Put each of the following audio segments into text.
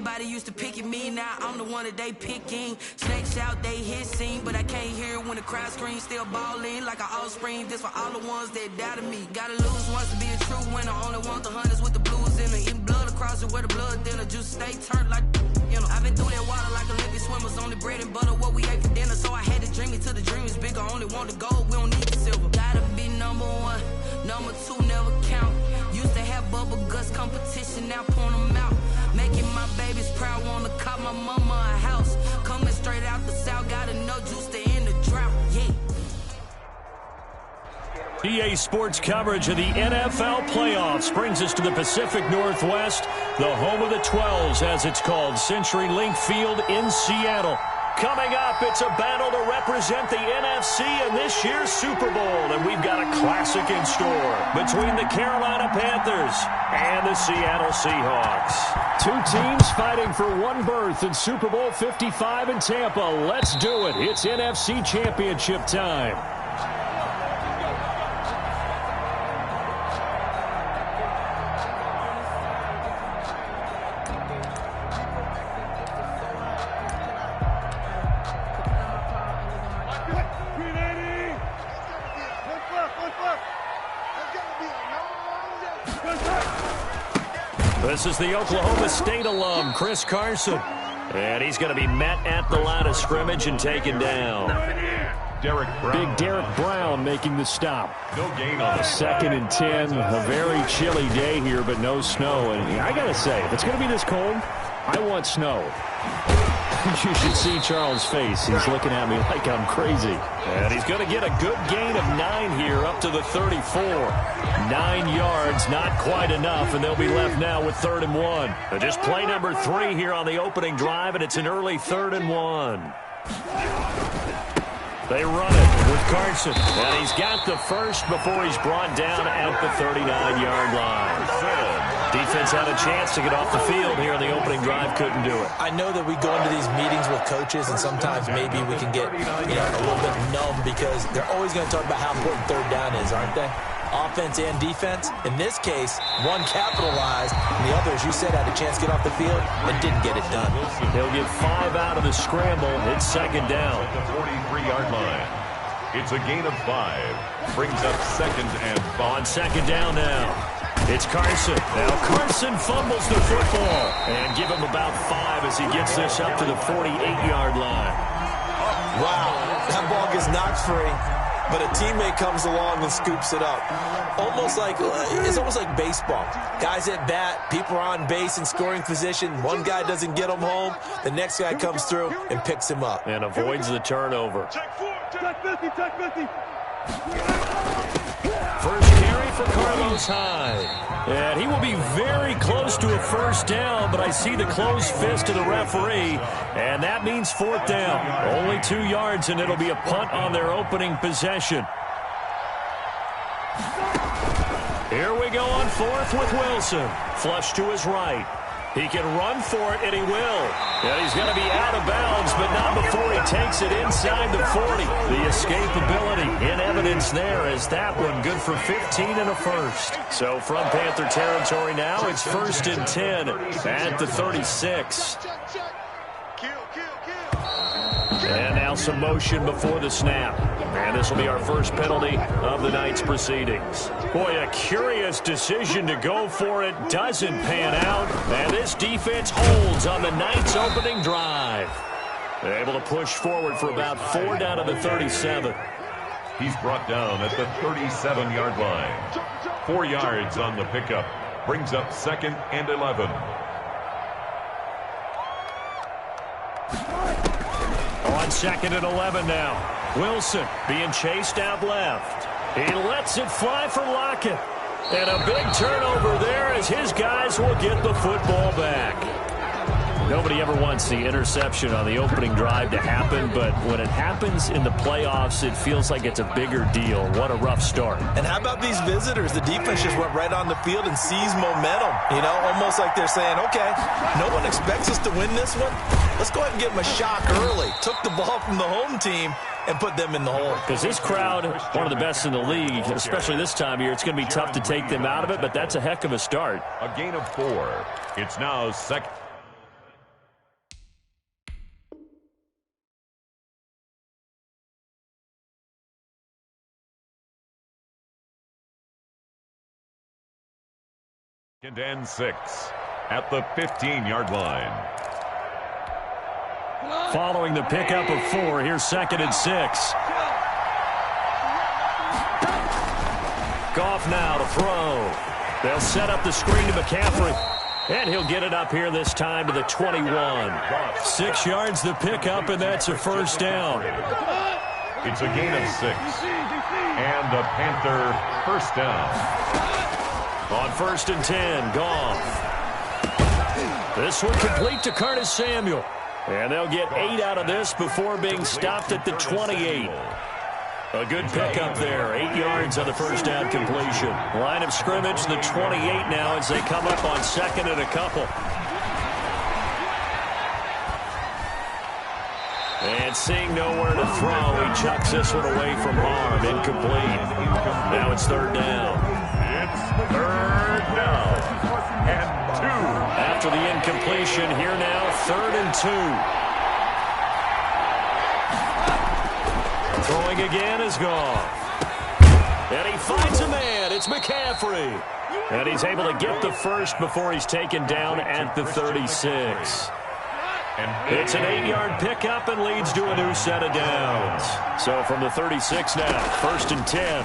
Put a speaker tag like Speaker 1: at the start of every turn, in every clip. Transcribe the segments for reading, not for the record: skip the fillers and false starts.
Speaker 1: Everybody used to pick at me, now I'm the one that they picking. Snakes out, they hissing, but I can't hear when the crowd screams. Still ballin' like an offspring. This for all the ones that doubted me. Gotta lose once to be a true winner. Only want the hunters with the blues in it. Eating blood across it where the blood dinner. Just stay turned like, you know. I've been through that water like Olympic swimmers. Only bread and butter, what we ate for dinner. So I had to dream it till the dream is bigger. Only want the gold, we don't need the silver. Gotta be number one, number two never count. Used to have bubble guts competition, now point them out. Making my babies proud, wanna cop my mama a house. Coming straight out the south, got enough juice to end the drought, yeah.
Speaker 2: EA Sports coverage of the NFL playoffs brings us to the Pacific Northwest, the home of the 12s, as it's called, CenturyLink Field in Seattle. Coming up, it's a battle to represent the NFC in this year's Super Bowl, and we've got a classic in store between the Carolina Panthers and the Seattle Seahawks. Two teams fighting for one berth in Super Bowl 55 in Tampa. Let's do it. It's NFC Championship time. This is the Oklahoma State alum, Chris Carson. And he's going to be met at the line of scrimmage and taken down. Big Derek Brown making the stop.
Speaker 3: No gain on the
Speaker 2: 2nd and 10. A very chilly day here, but no snow. And I got to say, if it's going to be this cold, I want snow. You should see Charles' face. He's looking at me like I'm crazy. And he's going to get a good gain of 9 here up to the 34. 9 yards, not quite enough, and they'll be left now with 3rd and 1. Just play number 3 here on the opening drive, and it's an early 3rd and 1. They run it with Carson, and he's got the first before he's brought down at the 39-yard line. Defense had a chance to get off the field here on the opening drive, couldn't do it.
Speaker 4: I know that we go into these meetings with coaches, and sometimes maybe we can get a little bit numb because they're always going to talk about how important 3rd down is, aren't they? Offense and defense. In this case, one capitalized, and the other, as you said, had a chance to get off the field and didn't get it done.
Speaker 2: He'll get 5 out of the scramble. It's 2nd down.
Speaker 3: At the 43-yard line. It's a gain of 5. Brings up 2nd and 5.
Speaker 2: On 2nd down now. It's Carson. Now Carson fumbles the football. And give him about 5 as he gets this up to the 48-yard line.
Speaker 4: Wow, that ball gets knocked free, but a teammate comes along and scoops it up. It's almost like baseball. Guys at bat, people are on base in scoring position. One guy doesn't get him home. The next guy comes through and picks him up.
Speaker 2: And avoids the turnover.
Speaker 5: Check 50.
Speaker 2: First carry for Carlos Hyde. And he will be very close to a 1st down, but I see the closed fist of the referee, and that means 4th down. Only 2 yards, and it'll be a punt on their opening possession. Here we go on 4th with Wilson. Flush to his right. He can run for it, and he will. And he's going to be out of bounds, but not before he takes it inside the 40. The escapability in evidence there as that one good for 15 and a first. So from Panther territory now, it's 1st and 10 at the 36. And now some motion before the snap. And this will be our first penalty of the night's proceedings. Boy, a curious decision to go for it. Doesn't pan out. And this defense holds on the night's opening drive. They're able to push forward for about 4 down to the 37.
Speaker 3: He's brought down at the 37-yard line. 4 yards on the pickup. Brings up 2nd and 11.
Speaker 2: On 2nd and 11 now. Wilson being chased out left. He lets it fly for Lockett. And a big turnover there as his guys will get the football back. Nobody ever wants the interception on the opening drive to happen, but when it happens in the playoffs, it feels like it's a bigger deal. What a rough start.
Speaker 4: And how about these visitors? The defense just went right on the field and seized momentum. Almost like they're saying, okay, no one expects us to win this one. Let's go ahead and give them a shock early. Took the ball from the home team and put them in the hole.
Speaker 2: Because this crowd, one of the best in the league, especially this time of year, it's going to be tough to take them out of it, but that's a heck of a start.
Speaker 3: A gain of 4. It's now 2nd. And 6 at the 15-yard line.
Speaker 2: Following the pickup of 4, here's 2nd and 6. Goff now to throw. They'll set up the screen to McCaffrey. And he'll get it up here this time to the 21. 6 yards the pickup, and that's a first down.
Speaker 3: It's a gain of 6. And a Panther first down.
Speaker 2: On 1st and 10, Goff. This one complete to Curtis Samuel. And they'll get 8 out of this before being stopped at the 28. A good pickup there. 8 yards on the first down completion. Line of scrimmage, the 28 now as they come up on 2nd and a couple. And seeing nowhere to throw, he chucks this one away from harm. Incomplete. Now it's 3rd down.
Speaker 3: It's 3rd down and 2.
Speaker 2: After the incompletion, here now, 3rd and 2. Throwing again is Goff. And he finds a man. It's McCaffrey. And he's able to get the first before he's taken down at the 36. It's an 8-yard pickup and leads to a new set of downs. So from the 36 now, 1st and 10.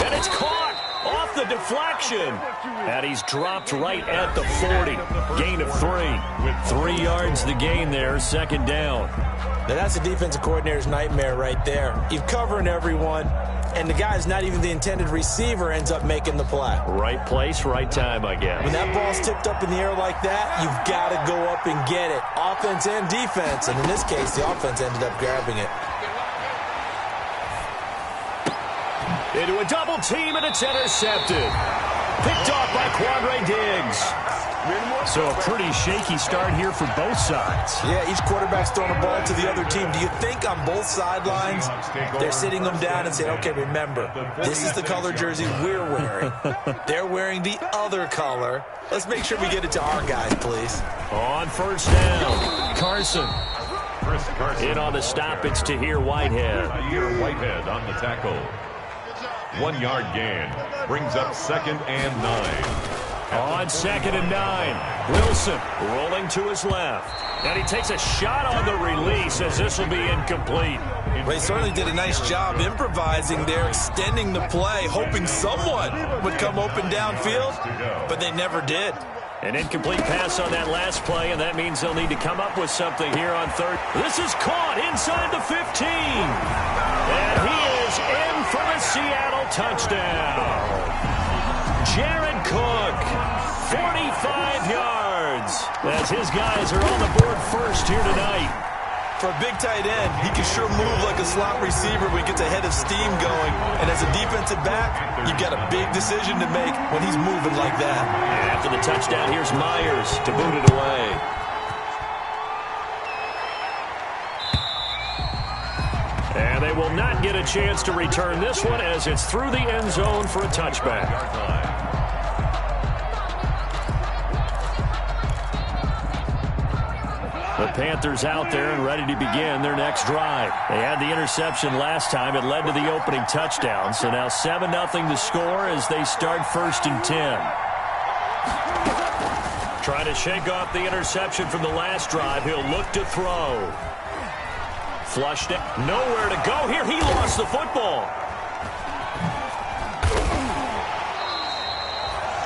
Speaker 2: And it's caught off the deflection. And he's dropped right at the 40. Gain of 3. 3 yards the gain there, 2nd down.
Speaker 4: Now that's a defensive coordinator's nightmare right there. You're covering everyone, and the guy's not even the intended receiver ends up making the play.
Speaker 2: Right place, right time, I guess.
Speaker 4: When that ball's tipped up in the air like that, you've got to go up and get it. Offense and defense, and in this case, the offense ended up grabbing it.
Speaker 2: Into a double team, and it's intercepted. Picked off by Quandre Diggs. So a pretty shaky start here for both sides.
Speaker 4: Yeah, each quarterback's throwing a ball to the other team. Do you think on both sidelines they're sitting them down and saying, okay, remember, this is the color jersey we're wearing. They're wearing the other color. Let's make sure we get it to our guys, please.
Speaker 2: On 1st down, Carson. In on the stop, it's Tahir Whitehead.
Speaker 3: Tahir Whitehead on the tackle. 1 yard gain. Brings up 2nd and 9.
Speaker 2: On 2nd and 9, Wilson rolling to his left. And he takes a shot on the release as this will be incomplete.
Speaker 4: Well, he certainly did a nice job improvising there, extending the play, hoping someone would come open downfield, but they never did.
Speaker 2: An incomplete pass on that last play, and that means they'll need to come up with something here on 3rd. This is caught inside the 15. And he is in for the Seattle touchdown. Jared Cook, 45 yards, as his guys are on the board first here tonight.
Speaker 4: For a big tight end, he can sure move like a slot receiver when he gets a head of steam going. And as a defensive back, you've got a big decision to make when he's moving like that.
Speaker 2: And after the touchdown, here's Myers to boot it away. And they will not get a chance to return this one as it's through the end zone for a touchback. The Panthers out there and ready to begin their next drive. They had the interception last time. It led to the opening touchdown. So now 7-0 to score as they start 1st and 10. Trying to shake off the interception from the last drive. He'll look to throw. Flushed it. Nowhere to go here. He lost the football.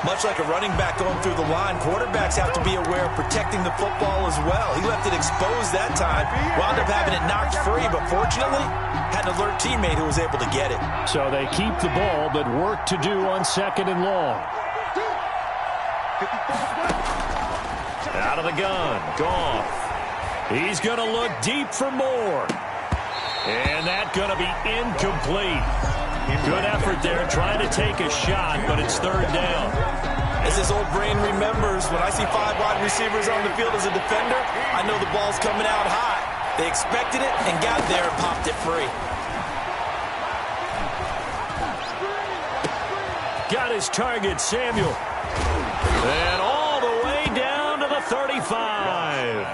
Speaker 4: Much like a running back going through the line, quarterbacks have to be aware of protecting the football as well. He left it exposed that time, wound up having it knocked free, but fortunately, had an alert teammate who was able to get it.
Speaker 2: So they keep the ball, but work to do on 2nd and long. Out of the gun, Goff. He's going to look deep for more. And that's going to be incomplete. Good effort there, trying to take a shot, but it's 3rd down.
Speaker 4: As this old brain remembers, when I see 5 wide receivers on the field as a defender, I know the ball's coming out high. They expected it and got there and popped it free.
Speaker 2: Got his target, Samuel. And all the way down to the 35.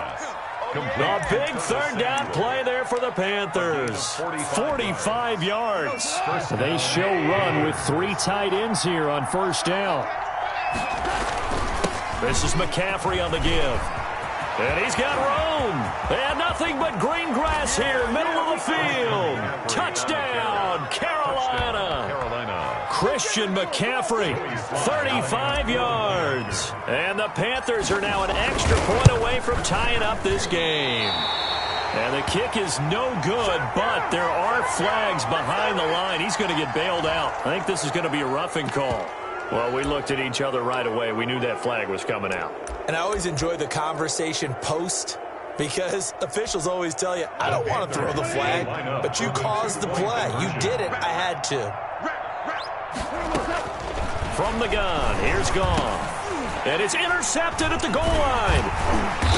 Speaker 2: A big third down play there for the Panthers. 45 yards. They show run with 3 tight ends here on first down. This is McCaffrey on the give. And he's got room. And nothing but green grass here, middle of the field. Touchdown, Carolina. Christian McCaffrey, 35 yards. And the Panthers are now an extra point away from tying up this game. And the kick is no good, but there are flags behind the line. He's going to get bailed out. I think this is going to be a roughing call. Well, we looked at each other right away. We knew that flag was coming out.
Speaker 4: And I always enjoy the conversation post because officials always tell you, I don't want to throw the flag, but you caused the play. You did it. I had to.
Speaker 2: From the gun, here's Gone. And it's intercepted at the goal line.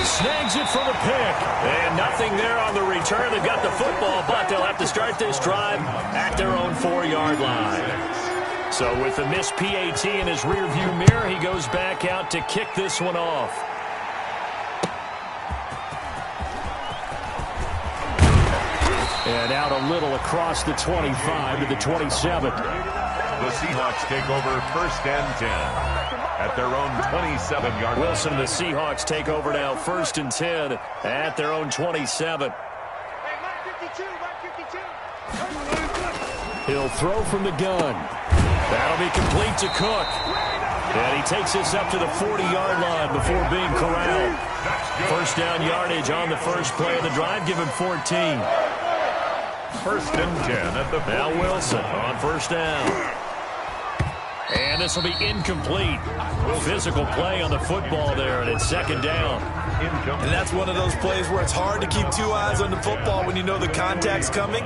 Speaker 2: Snags it for the pick. And nothing there on the return. They've got the football, but they'll have to start this drive at their own 4-yard line. So with the missed PAT in his rearview mirror, he goes back out to kick this one off. And out a little across the 25 to the 27.
Speaker 3: The Seahawks take over first and 10 at their own 27-yard line.
Speaker 2: Wilson and the Seahawks take over now first and 10 at their own 27. He'll throw from the gun. That'll be complete to Cook. And he takes this up to the 40-yard line before being corralled. First down yardage on the first play of the drive. Give him 14.
Speaker 3: First and 10 at the 40.
Speaker 2: Now Wilson on first down. And this will be incomplete. Physical play on the football there, and it's second down.
Speaker 4: And that's one of those plays where it's hard to keep 2 eyes on the football when you know the contact's coming,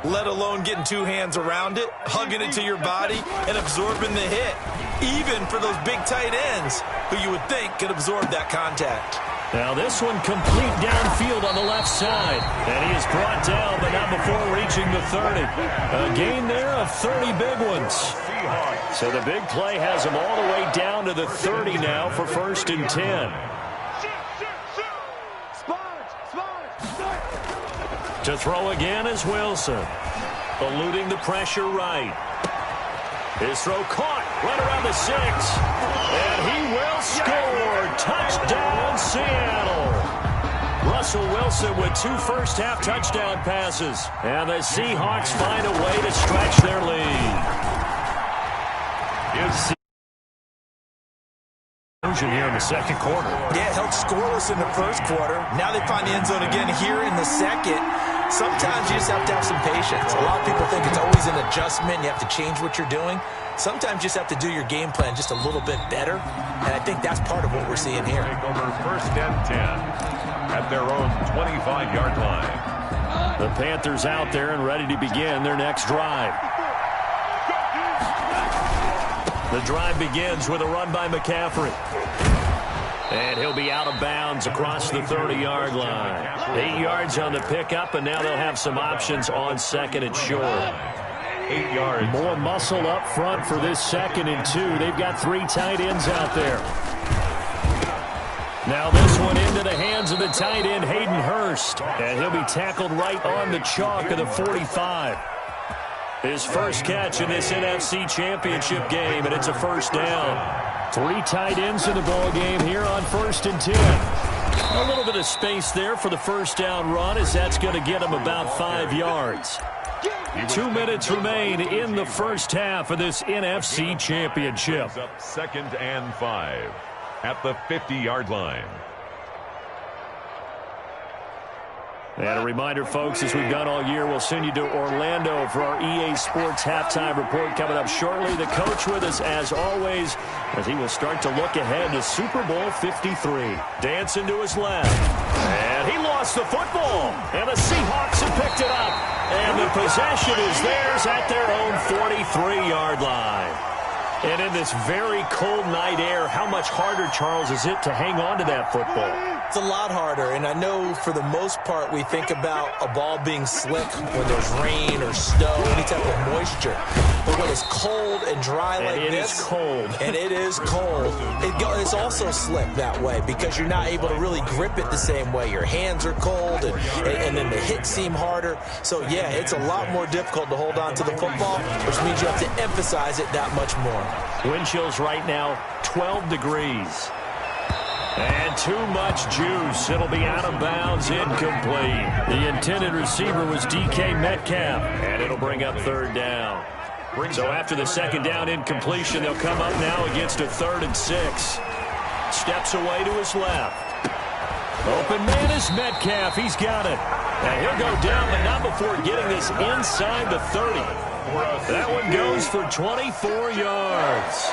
Speaker 4: let alone getting 2 hands around it, hugging it to your body, and absorbing the hit, even for those big tight ends who you would think could absorb that contact.
Speaker 2: Now this one complete downfield on the left side. And he is brought down, but not before reaching the 30. A gain there of 30 big ones. So the big play has him all the way down to the 30 now for first and 10. To throw again is Wilson. Eluding the pressure right. His throw caught right around the 6. And he will score. Touchdown, Seattle. Russell Wilson with 2 first-half touchdown passes. And the Seahawks find a way to stretch their lead. Here in the second quarter.
Speaker 4: Yeah, it held scoreless in the first quarter. Now they find the end zone again here in the second. Sometimes you just have to have some patience. A lot of people think it's always an adjustment. You have to change what you're doing. Sometimes you just have to do your game plan just a little bit better. And I think that's part of what we're seeing here.
Speaker 3: Take over first and 10 at their own 25-yard line.
Speaker 2: The Panthers out there and ready to begin their next drive. The drive begins with a run by McCaffrey. And he'll be out of bounds across the 30-yard line. 8 yards on the pickup, and now they'll have some options on second and short.
Speaker 3: 8 yards.
Speaker 2: More muscle up front for this second and 2. They've got 3 tight ends out there. Now this one into the hands of the tight end, Hayden Hurst. And he'll be tackled right on the chalk of the 45. His first catch in this NFC Championship game, and it's a first down. 3 tight ends in the ball game here on first and 10. A little bit of space there for the first down run, as that's going to get him about 5 yards. 2 minutes remain in the first half of this NFC Championship.
Speaker 3: Up second and 5 at the 50-yard line.
Speaker 2: And a reminder, folks, as we've done all year, we'll send you to Orlando for our EA Sports halftime report coming up shortly. The coach with us, as always, as he will start to look ahead to Super Bowl 53. Dancing to his left. And he lost the football. And the Seahawks have picked it up. And the possession is theirs at their own 43-yard line. And in this very cold night air, how much harder, Charles, is it to hang on to that football?
Speaker 4: It's a lot harder, and I know for the most part we think about a ball being slick when there's rain or snow, any type of moisture. But when it's cold and dry like this.
Speaker 2: It is cold.
Speaker 4: And it is cold. It's also slick that way because you're not able to really grip it the same way. Your hands are cold, and then the hits seem harder. So, yeah, it's a lot more difficult to hold on to the football, which means you have to emphasize it that much more.
Speaker 2: Wind chills right now, 12 degrees. And too much juice. It'll be out of bounds, incomplete. The intended receiver was DK Metcalf, and it'll bring up third down. So after the second down incompletion, they'll come up now against a 3rd and 6. Steps away to his left. Open man is Metcalf. He's got it. And he'll go down, but not before getting this inside the 30. That one goes for 24 yards.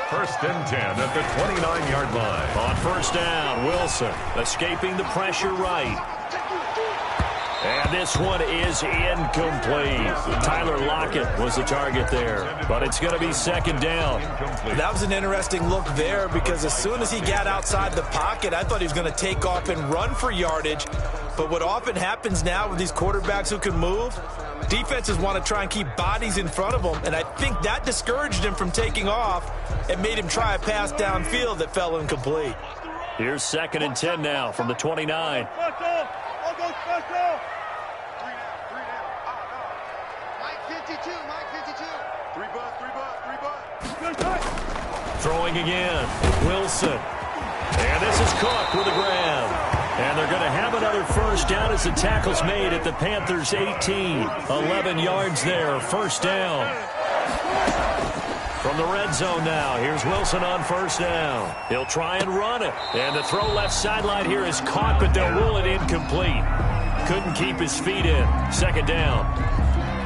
Speaker 3: 1st and 10 at the 29-yard line.
Speaker 2: On first down, Wilson escaping the pressure right. And this one is incomplete. Tyler Lockett was the target there, but it's going to be 2nd down.
Speaker 4: That was an interesting look there because as soon as he got outside the pocket, I thought he was going to take off and run for yardage. But what often happens now with these quarterbacks who can move, defenses want to try and keep bodies in front of them, and I think that discouraged him from taking off and made him try a pass downfield that fell incomplete.
Speaker 2: Here's 2nd and 10 now from the 29. Throwing again, Wilson. And this is Cook with a grab. And they're going to have another first down as the tackle's made at the Panthers' 18. 11 yards there, first down. From the red zone now, here's Wilson on first down. He'll try and run it. And the throw left sideline here is caught, but they'll rule it incomplete. Couldn't keep his feet in. 2nd down.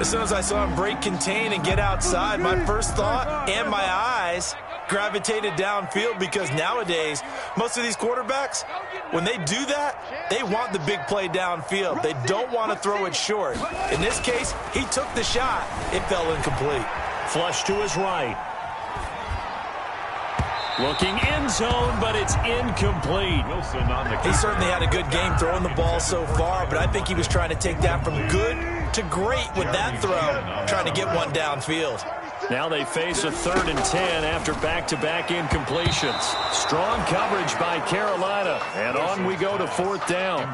Speaker 4: As soon as I saw him break contain and get outside, my first thought and my eyes gravitated downfield because nowadays, most of these quarterbacks, when they do that, they want the big play downfield. They don't want to throw it short. In this case, he took the shot. It fell incomplete.
Speaker 2: Flush to his right. Looking end zone, but it's incomplete.
Speaker 3: Wilson on the
Speaker 4: He certainly had a good game throwing the ball so far, but I think he was trying to take that from good to great with that throw, trying to get one downfield.
Speaker 2: Now they face a 3rd and 10 after back-to-back incompletions. Strong coverage by Carolina, and on we go to 4th down.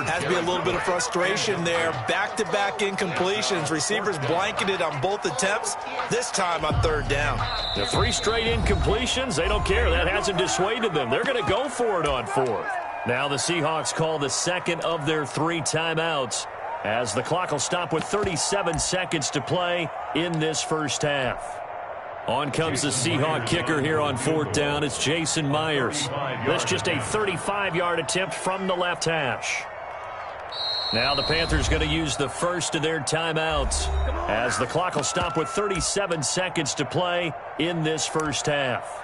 Speaker 4: Has to be a little bit of frustration there. Back-to-back incompletions. Receivers blanketed on both attempts, this time on 3rd down.
Speaker 2: The 3 straight incompletions, they don't care. That hasn't dissuaded them. They're going to go for it on 4th. Now the Seahawks call the 2nd of their 3 timeouts, as the clock will stop with 37 seconds to play in this first half. On comes the Seahawk kicker here on 4th down. It's Jason Myers. This just a 35-yard attempt from the left hash. Now the Panthers going to use the first of their timeouts, as the clock will stop with 37 seconds to play in this first half.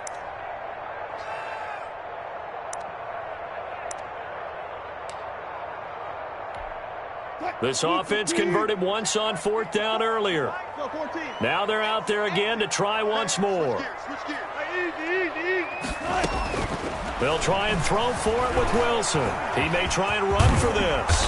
Speaker 2: This offense converted once on 4th down earlier. Now they're out there again to try once more. They'll try and throw for it with Wilson. He may try and run for this.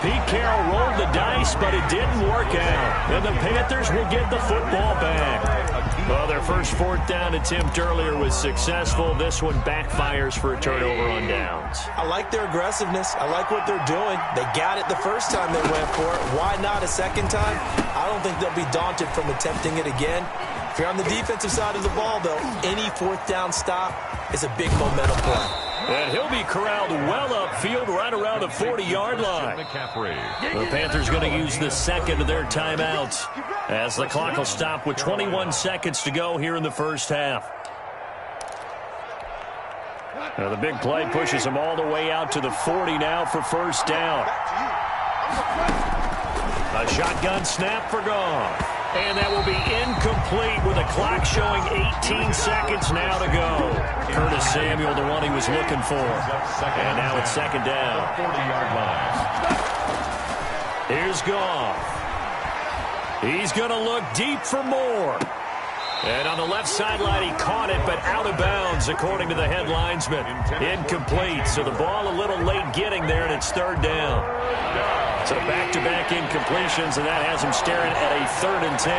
Speaker 2: Pete Carroll rolled the dice, but it didn't work out. And the Panthers will get the football back. Well, their first 4th down attempt earlier was successful. This one backfires for a turnover on downs.
Speaker 4: I like their aggressiveness. I like what they're doing. They got it the first time they went for it. Why not a second time? I don't think they'll be daunted from attempting it again. If you're on the defensive side of the ball, though, any 4th down stop is a big momentum play.
Speaker 2: And he'll be corralled well upfield right around the 40-yard line. The Panthers going to use the 2nd of their timeouts, as the clock will stop with 21 seconds to go here in the first half. Now the big play pushes them all the way out to the 40 now for first down. A shotgun snap for Goff. And that will be incomplete with a clock showing 18 seconds now to go. Curtis Samuel, the one he was looking for. And now it's 2nd down.
Speaker 3: 40-yard line.
Speaker 2: Here's Goff. He's going to look deep for more. And on the left sideline, he caught it, but out of bounds, according to the head linesman. Incomplete, so the ball a little late getting there, and it's 3rd down. So back-to-back incompletions, and that has him staring at a 3rd and 10.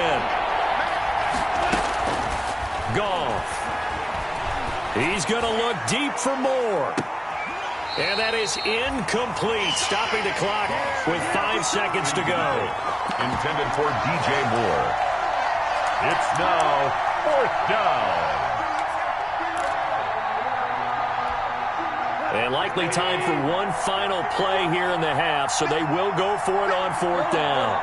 Speaker 2: Goff. He's going to look deep for more. And that is incomplete, stopping the clock with 5 seconds to go.
Speaker 3: Intended for DJ Moore. It's now 4th down.
Speaker 2: And likely time for one final play here in the half, so they will go for it on 4th down.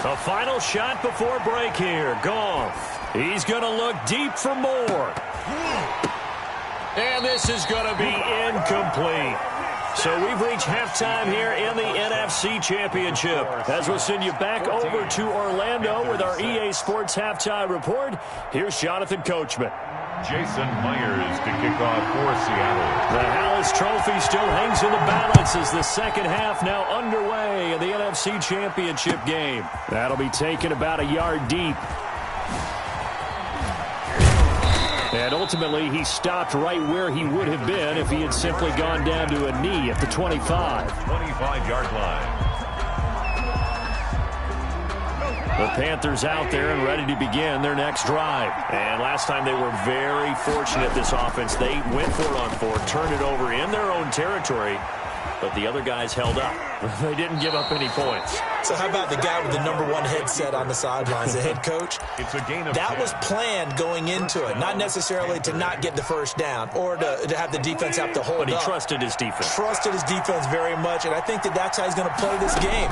Speaker 2: A final shot before break here. Goff. He's going to look deep for more. And this is going to be incomplete. So we've reached halftime here in the NFC Championship. As we'll send you back over to Orlando with our EA Sports Halftime Report, here's Jonathan Coachman.
Speaker 3: Jason Myers to kick off for Seattle.
Speaker 2: The Hallis Trophy still hangs in the balance as the second half now underway in the NFC Championship game. That'll be taken about a yard deep. And ultimately, he stopped right where he would have been if he had simply gone down to a knee at the 25.
Speaker 3: 25-yard line.
Speaker 2: The Panthers out there and ready to begin their next drive. And last time they were very fortunate, this offense. They went for it on 4, turned it over in their own territory, but the other guys held up. They didn't give up any points.
Speaker 4: So how about the guy with the number 1 headset on the sidelines, the head coach?
Speaker 3: It's a gain of
Speaker 4: that
Speaker 3: 10.
Speaker 4: was planned going into it, not necessarily to not get the first down or to have the defense have to hold up.
Speaker 2: But he trusted his defense.
Speaker 4: Trusted his defense very much, and I think that's how he's going to play this game.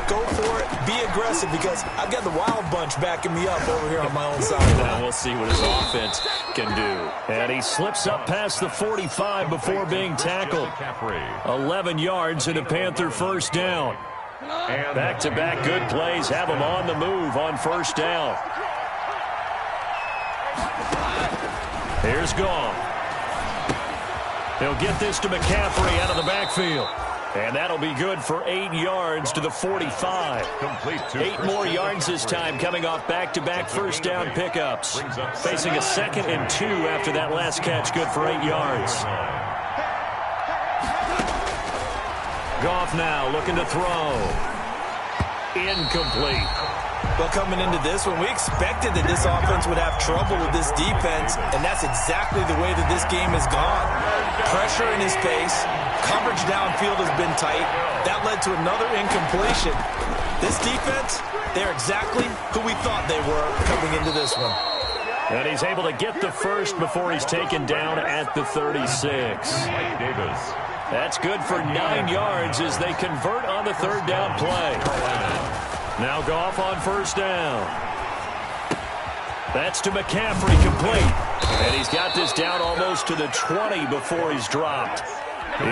Speaker 4: Go for it, be aggressive, because I've got the Wild Bunch backing me up over here on my own sideline.
Speaker 2: Now we'll see what his offense can do. And he slips up past the 45 before being tackled. 11 yards and a Panther first down. Back-to-back good plays have him on the move on first down. Here's Goff. He'll get this to McCaffrey out of the backfield. And that'll be good for 8 yards to the 45. 8 more yards this time, coming off back-to-back first down pickups. Facing a 2nd and 2 after that last catch, good for 8 yards. Goff now looking to throw. Incomplete.
Speaker 4: Well, coming into this one, we expected that this offense would have trouble with this defense, and that's exactly the way that this game has gone. Pressure in his face. Coverage downfield has been tight. That led to another incompletion. This defense, they're exactly who we thought they were coming into this one.
Speaker 2: And he's able to get the first before he's taken down at the 36.
Speaker 3: Mike Davis.
Speaker 2: That's good for 9 yards as they convert on the 3rd down play. Now Goff on first down. That's to McCaffrey, complete. And he's got this down almost to the 20 before he's dropped.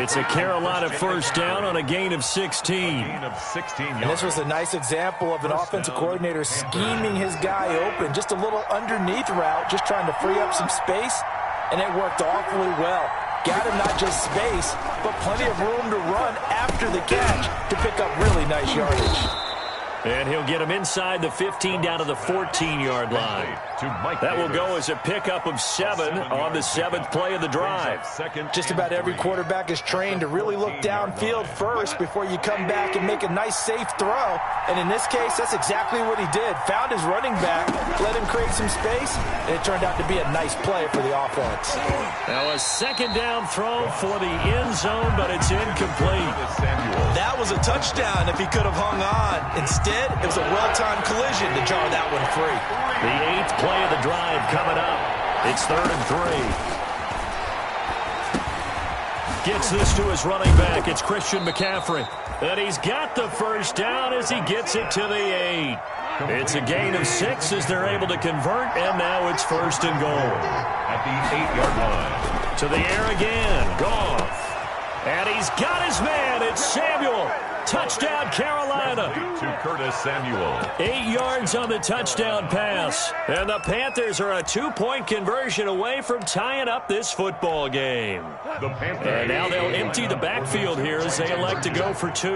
Speaker 2: It's a Carolina first down on a gain of 16.
Speaker 4: And this was a nice example of an offensive coordinator scheming his guy open. Just a little underneath route, just trying to free up some space, and it worked awfully well. Got him not just space, but plenty of room to run after the catch to pick up really nice yardage.
Speaker 2: And he'll get him inside the 15 down to the 14-yard line. That will go as a pickup of 7 on the 7th play of the drive.
Speaker 4: Just about every quarterback is trained to really look downfield first before you come back and make a nice, safe throw. And in this case, that's exactly what he did. Found his running back, let him create some space, and it turned out to be a nice play for the offense.
Speaker 2: Now a 2nd down throw for the end zone, but it's incomplete.
Speaker 4: That was a touchdown if he could have hung on. Instead, it was a well-timed collision to jar that one free.
Speaker 2: The 8th play of the drive coming up. It's 3rd and 3. Gets this to his running back. It's Christian McCaffrey. And he's got the first down as he gets it to the 8. It's a gain of 6 as they're able to convert, and now it's 1st and goal.
Speaker 3: At the 8-yard line.
Speaker 2: To the air again. Goff. And he's got his man. It's Samuel. Touchdown, Carolina.
Speaker 3: To Curtis Samuel.
Speaker 2: 8 yards on the touchdown pass. And the Panthers are a 2-point conversion away from tying up this football game. And now they'll empty the backfield here as they elect to go for 2.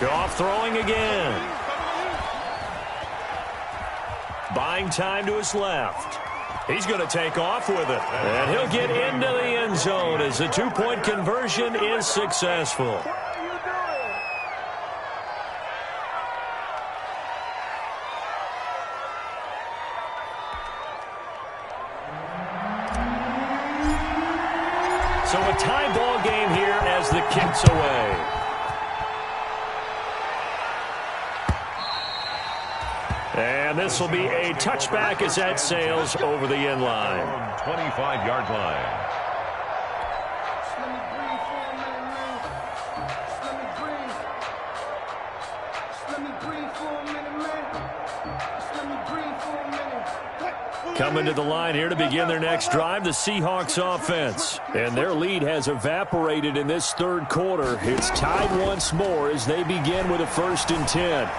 Speaker 2: Goff throwing again. Buying time to his left. He's going to take off with it. And he'll get into the end zone as the two-point conversion is successful. So a tie ball game here as the kick's away. And this will be a touchback as that sails over the end line.
Speaker 3: 25-yard line.
Speaker 2: Coming to the line here to begin their next drive, the Seahawks offense. And their lead has evaporated in this third quarter. It's tied once more as they begin with a 1st and 10.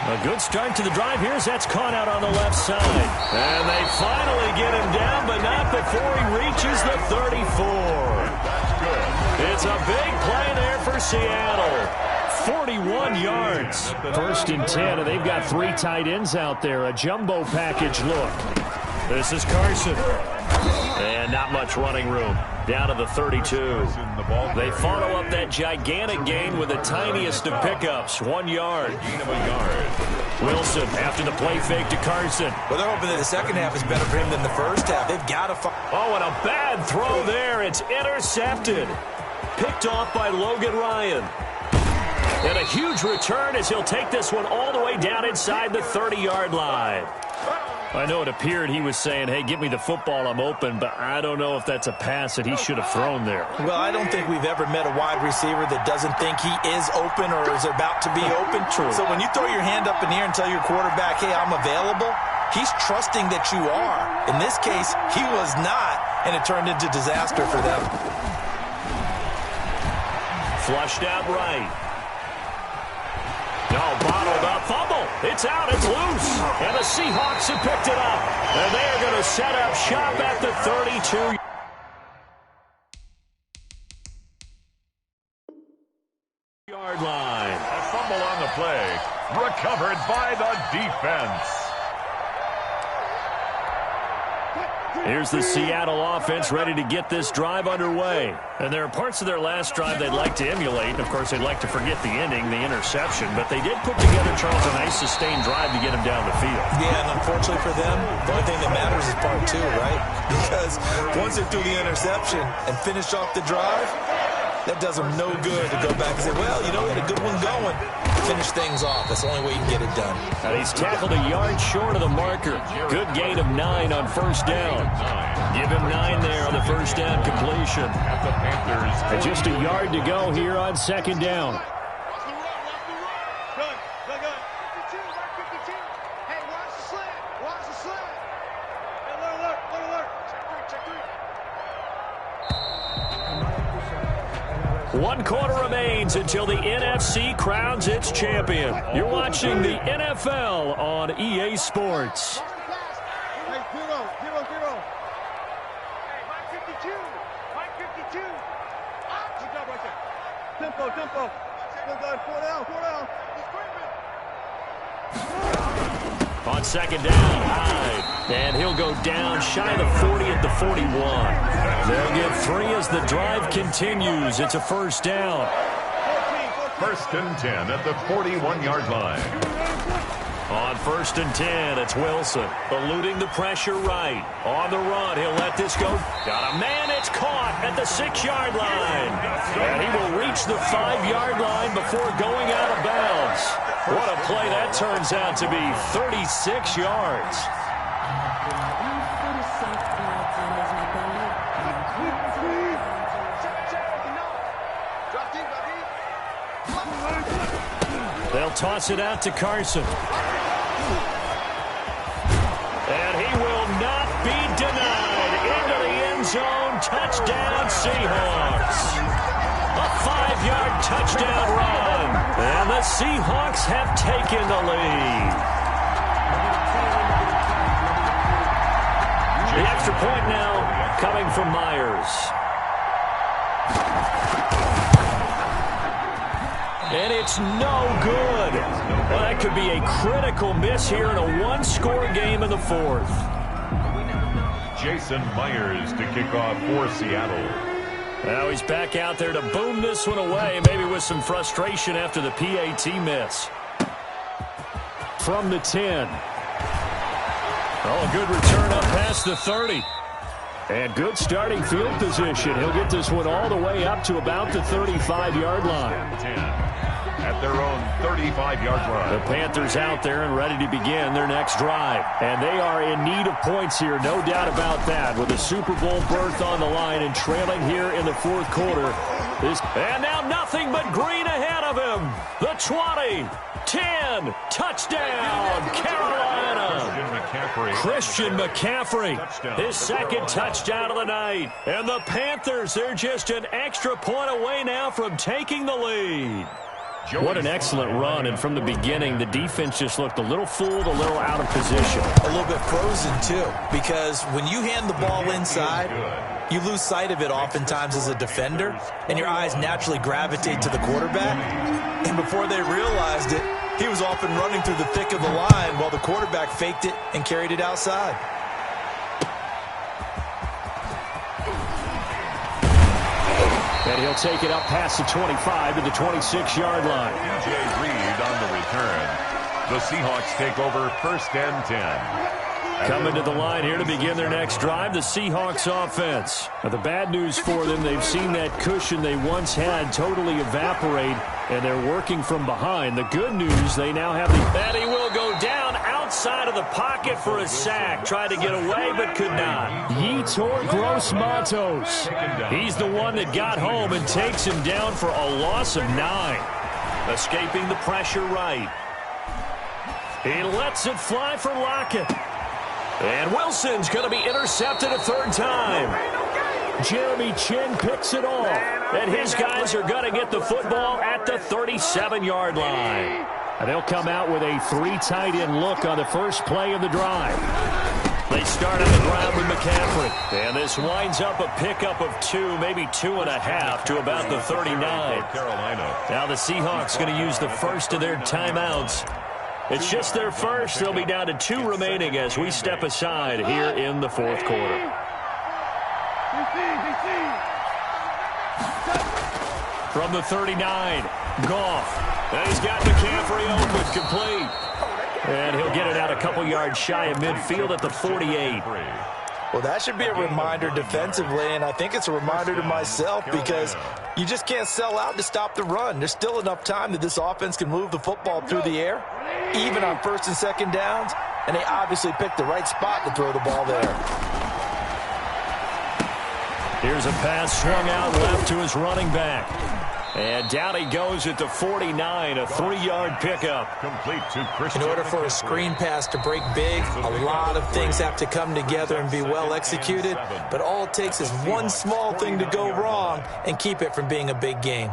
Speaker 2: A good start to the drive here as that's caught out on the left side. And they finally get him down, but not before he reaches the 34. It's a big play there for Seattle. 41 yards. 1st and 10, and they've got 3 tight ends out there. A jumbo package look. This is Carson. And not much running room. Down to the 32. They follow up that gigantic gain with the tiniest of pickups. 1 yard. Wilson after the play fake to Carson.
Speaker 4: Well, they're hoping that the second half is better for him than the first half. They've got to find.
Speaker 2: Oh, and a bad throw there. It's intercepted. Picked off by Logan Ryan. And a huge return as he'll take this one all the way down inside the 30-yard line. I know it appeared he was saying, hey, give me the football, I'm open, but I don't know if that's a pass that he should have thrown there.
Speaker 4: Well, I don't think we've ever met a wide receiver that doesn't think he is open or is about to be open.
Speaker 2: True.
Speaker 4: So when you throw your hand up in the air and tell your quarterback, hey, I'm available, he's trusting that you are. In this case, he was not, and it turned into disaster for them.
Speaker 2: Flushed out right. No, bottled up fumble. It's out. It's loose. And the Seahawks have picked it up. And they are going to set up shop at the 32. Yard line.
Speaker 3: A fumble on the play. Recovered by the defense.
Speaker 2: Here's the Seattle offense ready to get this drive underway. And there are parts of their last drive they'd like to emulate. And, of course, they'd like to forget the ending, the interception. But they did put together, Charles, a nice sustained drive to get him down the field.
Speaker 4: Yeah, and unfortunately for them, the only thing that matters is part 2, right? Because once they threw the interception and finished off the drive, that does them no good to go back and say, well, you know, we had a good one going. Finish things off. That's the only way you can get it done.
Speaker 2: And he's tackled a yard short of the marker. Good gain of 9 on first down. Give him 9 there on the first down completion. And just a yard to go here on second down. One quarter remains until the NFC crowns its champion. You're watching the NFL on EA Sports.
Speaker 5: Hey, zero. Hey, Mike 52. Good job right there. Tempo. Good guys, 4 down.
Speaker 2: On second down, Hyde. And he'll go down shy of the 40 at the 41. They'll get 3 as the drive continues. It's a first down.
Speaker 3: 1st and 10 at the 41-yard line.
Speaker 2: On 1st and 10, it's Wilson. Eluding the pressure right. On the run, he'll let this go. Got a man, it's caught at the 6-yard line. And he will reach the 5-yard line before going out of bounds. What a play that turns out to be, 36 yards. They'll toss it out to Carson. And he will not be denied. Into the end zone. Touchdown, Seahawks. A 5-yard touchdown run. And the Seahawks have taken the lead. The extra point now coming from Myers. And it's no good. Well, that could be a critical miss here in a one-score game in the fourth.
Speaker 3: Jason Myers to kick off for Seattle.
Speaker 2: Now he's back out there to boom this one away, maybe with some frustration after the PAT miss. From the 10. Oh, a good return up past the 30. And good starting field position. He'll get this one all the way up to about the 35-yard line.
Speaker 3: 10 at their own 35-yard line.
Speaker 2: The Panthers out there and ready to begin their next drive. And they are in need of points here, no doubt about that, with a Super Bowl berth on the line and trailing here in the fourth quarter. And now nothing but green ahead of him. The 20, 10, touchdown, Carolina. Christian McCaffrey, his second touchdown of the night. And the Panthers, they're just an extra point away now from taking the lead. What an excellent run, and from the beginning, the defense just looked a little fooled, a little out of position.
Speaker 4: A little bit frozen, too, because when you hand the ball inside, you lose sight of it oftentimes as a defender, and your eyes naturally gravitate to the quarterback. And before they realized it, he was off and running through the thick of the line while the quarterback faked it and carried it outside.
Speaker 2: And he'll take it up past the 25 to the 26-yard line.
Speaker 3: DJ Reed on the return. The Seahawks take over first and 10.
Speaker 2: Coming to the line here to begin their next drive, the Seahawks offense. Now, the bad news for them, they've seen that cushion they once had totally evaporate, and they're working from behind. The good news, they now have and he will go down outside of the pocket for a sack. Tried to get away, but could not. Yetur Gross-Matos. He's the one that got home and takes him down for a loss of 9. Escaping the pressure right. He lets it fly for Lockett. And Wilson's going to be intercepted a third time. Jeremy Chin picks it off. And his guys are going to get the football at the 37-yard line. And they'll come out with a 3 tight end look on the first play of the drive. They start on the ground with McCaffrey. And this winds up a pickup of 2, maybe 2.5 to about the 39. Now the Seahawks going to use the first of their timeouts. It's just their first. They'll be down to 2 remaining as we step aside here in the fourth quarter. From the 39, Goff. And he's got McCaffrey open, complete. And he'll get it out a couple yards shy of midfield at the 48.
Speaker 4: Well, that should be a reminder defensively, and I think it's a reminder to myself because you just can't sell out to stop the run. There's still enough time that this offense can move the football through the air, even on first and second downs, and they obviously picked the right spot to throw the ball there.
Speaker 2: Here's a pass swung out left to his running back. And down he goes at the 49, a 3-yard pickup.
Speaker 3: Complete to Christian.
Speaker 4: In order for a screen pass to break big, a lot of things have to come together and be well executed. But all it takes is one small thing to go wrong and keep it from being a big game.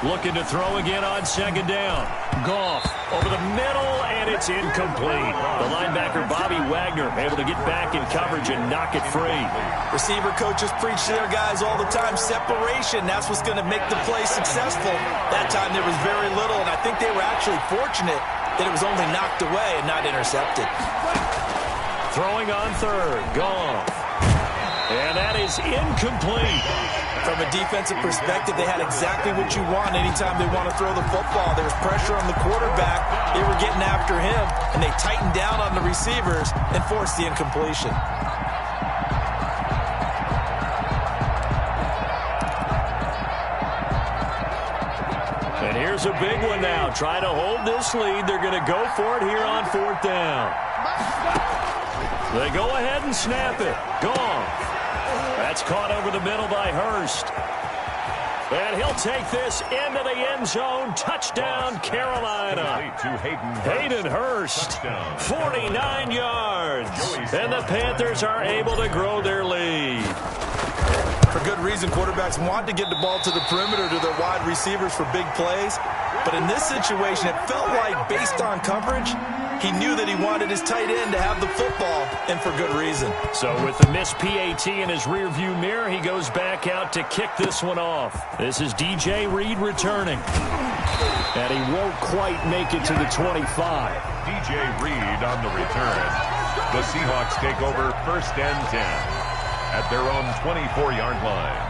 Speaker 2: Looking to throw again on second down. Goff over the middle, and it's incomplete. The linebacker, Bobby Wagner, able to get back in coverage and knock it free.
Speaker 4: Receiver coaches preach to their guys all the time. Separation, that's what's going to make the play successful. That time there was very little, and I think they were actually fortunate that it was only knocked away and not intercepted.
Speaker 2: Throwing on third, Goff. And that is incomplete.
Speaker 4: From a defensive perspective, they had exactly what you want anytime they want to throw the football. There was pressure on the quarterback. They were getting after him, and they tightened down on the receivers and forced the incompletion.
Speaker 2: And here's a big one now. Trying to hold this lead. They're going to go for it here on fourth down. They go ahead and snap it. Gone. That's caught over the middle by Hurst. And he'll take this into the end zone. Touchdown, Carolina. Hayden Hurst, 49 yards. And the Panthers are able to grow their lead.
Speaker 4: For good reason, quarterbacks want to get the ball to the perimeter to their wide receivers for big plays. But in this situation, it felt like, based on coverage, He knew that he wanted his tight end to have the football, and for good reason.
Speaker 2: So with the missed PAT in his rearview mirror, he goes back out to kick this one off. This is DJ Reed returning. And he won't quite make it to the 25.
Speaker 3: DJ Reed on the return. The Seahawks take over 1st and 10 at their own 24-yard line.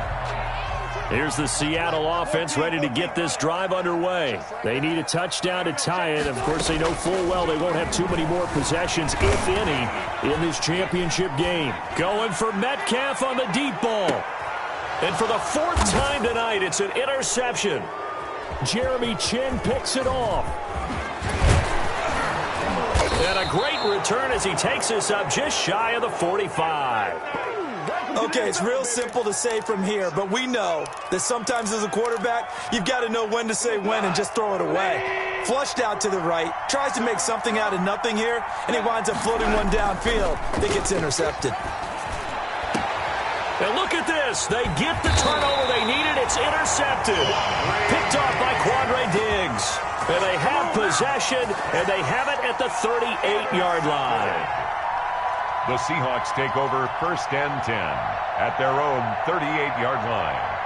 Speaker 2: Here's the Seattle offense ready to get this drive underway. They need a touchdown to tie it. Of course, they know full well they won't have too many more possessions, if any, in this championship game. Going for Metcalf on the deep ball. And for the 4th time tonight, it's an interception. Jeremy Chin picks it off. And a great return as he takes us up just shy of the 45.
Speaker 4: Okay, it's real simple to say from here, but we know that sometimes as a quarterback, you've got to know when to say when and just throw it away. Flushed out to the right, tries to make something out of nothing here, and he winds up floating one downfield that gets intercepted.
Speaker 2: And look at this. They get the turnover they needed. It's intercepted. Picked off by Quandre Diggs. And they have possession, and they have it at the 38-yard line.
Speaker 3: The Seahawks take over 1st and 10 at their own 38-yard line.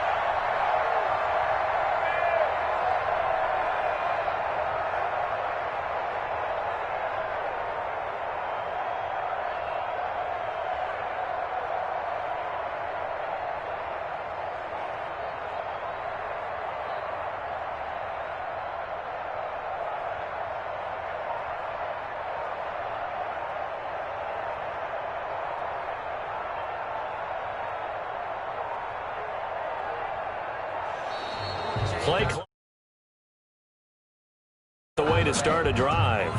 Speaker 2: Play the way to start a drive.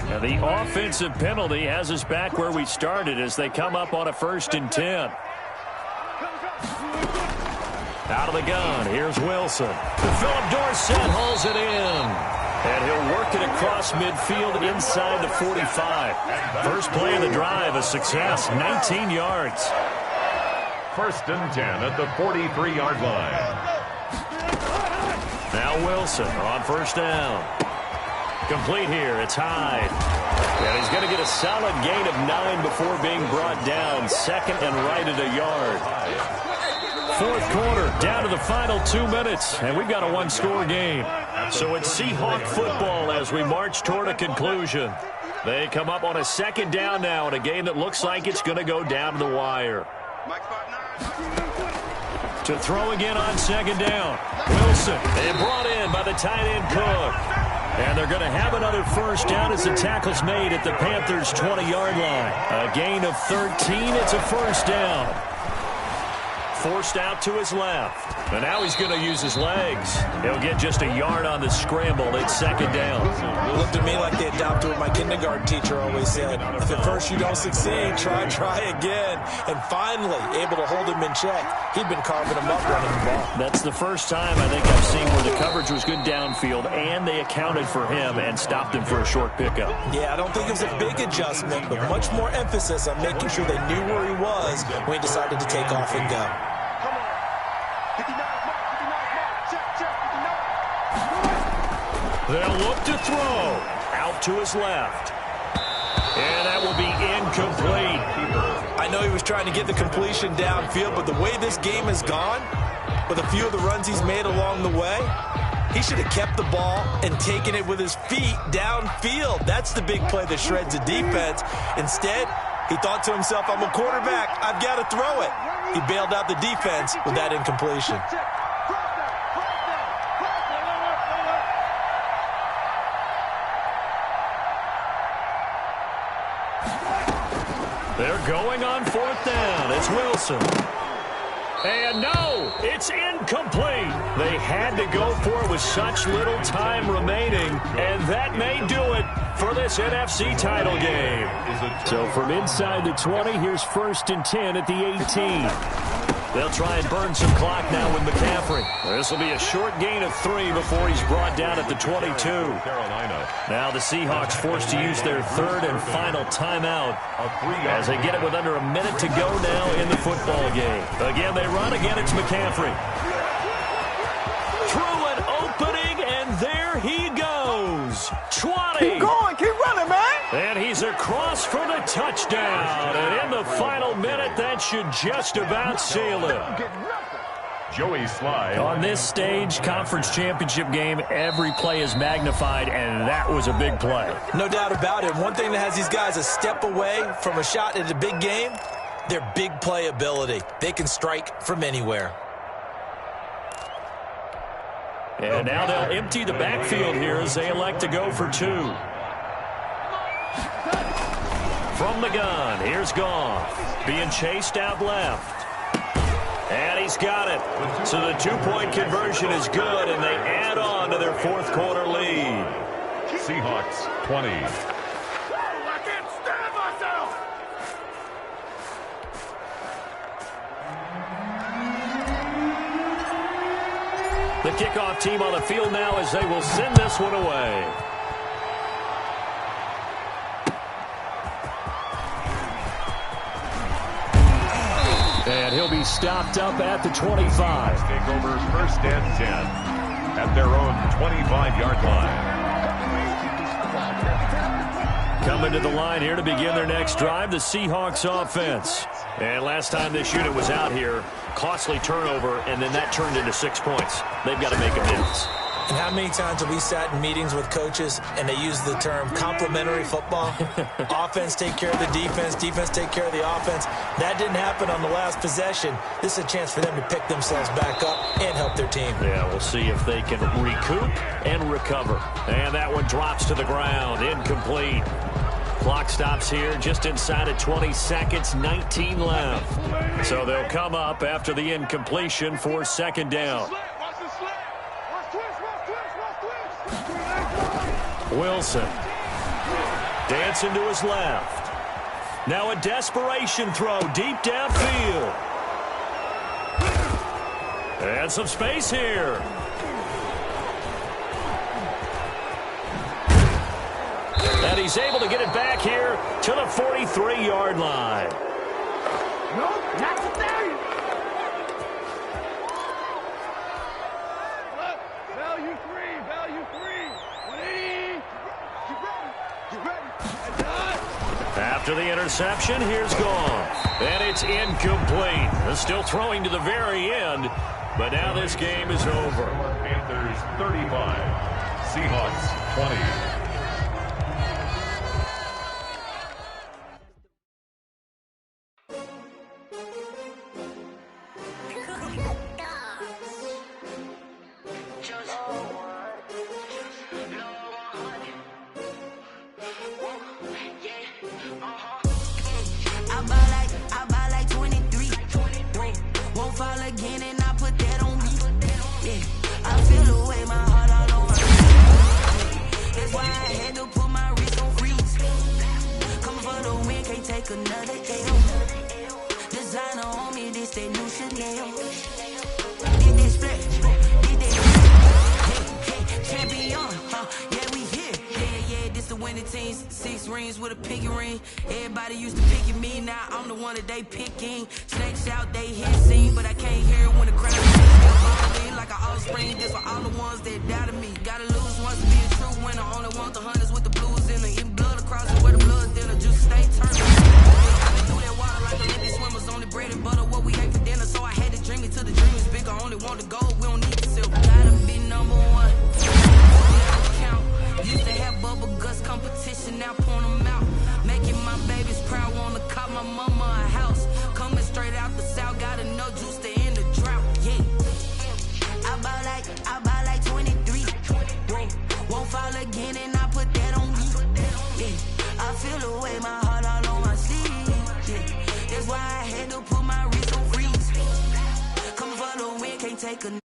Speaker 2: Now the offensive penalty has us back where we started as they come up on a 1st and 10. Out of the gun, here's Wilson. Philip Dorsett hauls it in. And he'll work it across midfield inside the 45. First play of the drive, a success, 19 yards.
Speaker 3: 1st and 10 at the 43-yard line.
Speaker 2: Now Wilson on 1st down. Complete here, it's Hyde. And he's going to get a solid gain of 9 before being brought down. 2nd and right at a yard. 4th quarter, down to the final 2 minutes, and we've got a one-score game. So it's Seahawk football as we march toward a conclusion. They come up on a 2nd down now in a game that looks like it's going to go down to the wire. To throw again on 2nd down. Wilson, and brought in by the tight end Cook. And they're going to have another 1st down as the tackle's made at the Panthers' 20-yard line. A gain of 13, it's a 1st down. Forced out to his left. And now he's going to use his legs. He'll get just a yard on the scramble. It's 2nd down.
Speaker 4: It looked to me like they adopted what my kindergarten teacher always said. If at first you don't succeed, try again. And finally, able to hold him in check. He'd been carving him up running the ball.
Speaker 2: That's the first time I think I've seen where the coverage was good downfield, and they accounted for him and stopped him for a short pickup.
Speaker 4: Yeah, I don't think it was a big adjustment, but much more emphasis on making sure they knew where he was when he decided to take off and go.
Speaker 2: They'll look to throw. Out to his left. And that will be incomplete.
Speaker 4: I know he was trying to get the completion downfield, but the way this game has gone, with a few of the runs he's made along the way, he should have kept the ball and taken it with his feet downfield. That's the big play that shreds the defense. Instead, he thought to himself, I'm a quarterback. I've got to throw it. He bailed out the defense with that incompletion.
Speaker 2: They're going on 4th down. It's Wilson. And no, it's incomplete. They had to go for it with such little time remaining, and that may do it for this NFC title game. So from inside the 20, here's 1st and 10 at the 18. They'll try and burn some clock now with McCaffrey. This will be a short gain of 3 before he's brought down at the 22.
Speaker 3: Carolina.
Speaker 2: Now the Seahawks forced to use their third and final timeout as they get it with under a minute to go now in the football game. Again, they run. Again, it's McCaffrey. Through an opening, and there he goes. 20.
Speaker 5: Keep going. Keep running, man.
Speaker 2: And he's across for the touchdown. And in the final minute, that should just about seal it.
Speaker 3: Joey Slye.
Speaker 2: On this stage, conference championship game, every play is magnified, and that was a big play.
Speaker 4: No doubt about it. One thing that has these guys a step away from a shot at a big game, their big play ability. They can strike from anywhere.
Speaker 2: And now they'll empty the backfield here as they elect to go for 2. From the gun, here's Goff. Being chased out left. And he's got it. So the 2-point conversion is good, and they add on to their fourth quarter lead.
Speaker 3: Seahawks 20.
Speaker 5: I can't stand myself.
Speaker 2: The kickoff team on the field now as they will send this one away. And he'll be stopped up at the 25.
Speaker 3: Take over first and 10 at their own 25-yard line.
Speaker 2: Coming to the line here to begin their next drive, the Seahawks offense. And last time this unit was out here, costly turnover, and then that turned into 6 points. They've got to make amends.
Speaker 4: And how many times have we sat in meetings with coaches and they use the term complementary football? Offense take care of the defense, defense take care of the offense. That didn't happen on the last possession. This is a chance for them to pick themselves back up and help their team.
Speaker 2: Yeah, we'll see if they can recoup and recover. And that one drops to the ground, incomplete. Clock stops here just inside of 20 seconds, 19 left. So they'll come up after the incompletion for second down. Wilson dancing to his left. Now a desperation throw deep downfield. And some space here. And he's able to get it back here to the 43-yard line.
Speaker 5: Nope, not today. Value 3, value 3. 180. Get ready.
Speaker 2: After the interception, here's Goff. And it's incomplete. They're still throwing to the very end, but now this game is over.
Speaker 3: Panthers 35, Seahawks 20.
Speaker 1: I buy like 23. Won't fall again, and I put that on me. Yeah, I feel the way my heart all on my feet. That's why I had to put my wrist on freeze. Coming for the win, can't take another L. Designer on me, this that new Chanel. Did that split, did that hey, champion, yeah, we here. Yeah, this the winning team. 6 rings with a pinky ring. Everybody used to pick at me, now I'm the one that they picking. Snakes out, they hit scene, but I can't hear it when the crowd is still falling like an offspring. This for all the ones that doubted me. Gotta lose once to be a true winner. Only want the hunters with the blues in the eating blood across it where the blood thinner. Just stay turning. I been through that water like Olympic swimmers. Only bread and butter, what we ate for dinner. So I had to dream it till the dream is bigger. Only want the gold, we don't need the silver. Gotta be number one. Count. Used to have bubble guts competition, now point them out. Making my babies proud, wanna cop my mama a house. Coming straight out the south, got enough juice to end the drought. Yeah, I buy like 23. Won't fall again, and I put that on me. Yeah, I feel the way my heart all on my sleeve. Yeah, that's why I had to put my wrist on freeze. Coming for the win, can't take a